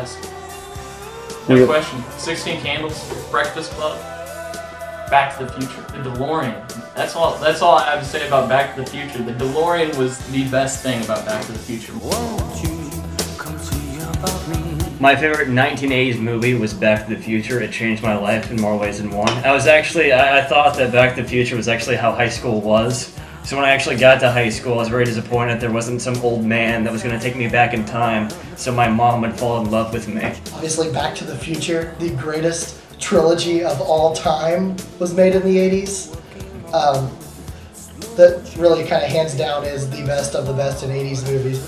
best. No question. 16 Candles, Breakfast Club, Back to the Future, the DeLorean. That's all I have to say about Back to the Future. The DeLorean was the best thing about Back to the Future. My favorite 1980s movie was Back to the Future. It changed my life in more ways than one. I thought that Back to the Future was actually how high school was. So when I actually got to high school, I was very disappointed there wasn't some old man that was going to take me back in time so my mom would fall in love with me. Obviously, Back to the Future, the greatest trilogy of all time, was made in the 80s. That really kind of hands down is the best of the best in 80s movies.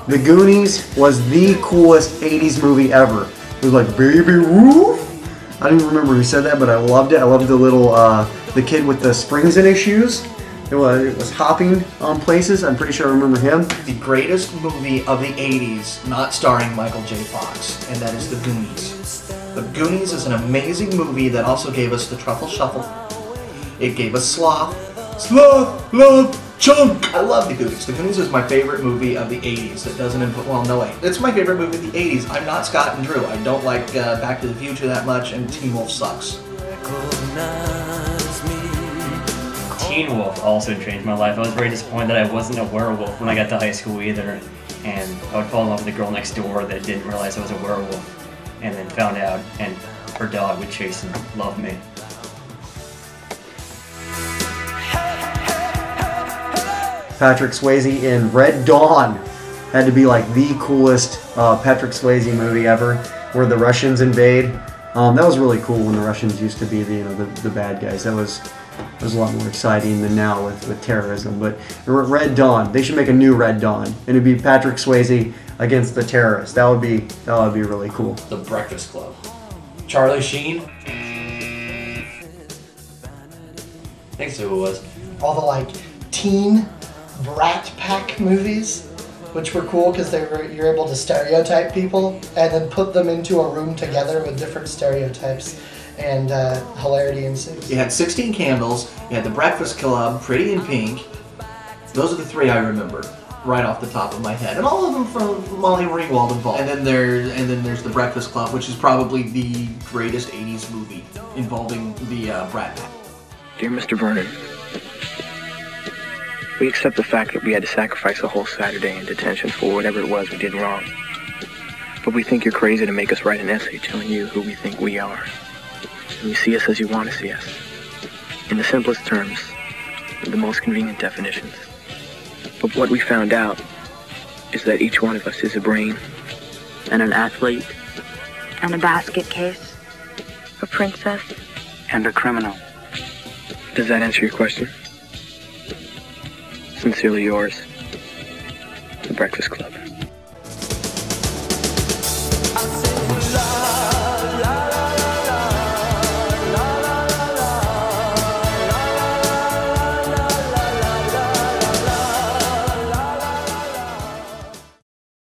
The Goonies was the coolest 80s movie ever. It was like, baby woof. I don't even remember who said that, but I loved it. I loved the little, the kid with the springs in his shoes. It was hopping on places. I'm pretty sure I remember him. The greatest movie of the 80s, not starring Michael J. Fox, and that is The Goonies. The Goonies is an amazing movie that also gave us the Truffle Shuffle. It gave us Sloth. Sloth, love, chunk! I love The Goonies. The Goonies is my favorite movie of the 80s that doesn't involve, well, no way. It's my favorite movie of the 80s. I'm not Scott and Drew. I don't like Back to the Future that much, and Teen Wolf sucks. Teen Wolf also changed my life. I was very disappointed that I wasn't a werewolf when I got to high school either. And I would fall in love with the girl next door that didn't realize I was a werewolf. And then found out, and her dog would chase and love me. Patrick Swayze in Red Dawn had to be like the coolest Patrick Swayze movie ever, where the Russians invade. That was really cool when the Russians used to be the bad guys. That was a lot more exciting than now with terrorism. But Red Dawn, they should make a new Red Dawn, and it'd be Patrick Swayze against the terrorists. That would be really cool. The Breakfast Club. Charlie Sheen. I think so it was. All the like teen Brat Pack movies, which were cool because you're able to stereotype people and then put them into a room together with different stereotypes, and hilarity ensues. You had 16 Candles, you had The Breakfast Club, Pretty in Pink. Those are the three I remember right off the top of my head, and all of them from Molly Ringwald involved. And then there's The Breakfast Club, which is probably the greatest 80s movie involving the Brat Pack. Dear Mr. Vernon, we accept the fact that we had to sacrifice a whole Saturday in detention for whatever it was we did wrong. But we think you're crazy to make us write an essay telling you who we think we are. And you see us as you want to see us. In the simplest terms, with the most convenient definitions. But what we found out is that each one of us is a brain, and an athlete, and a basket case, a princess, and a criminal. Does that answer your question? Sincerely yours, The Breakfast Club.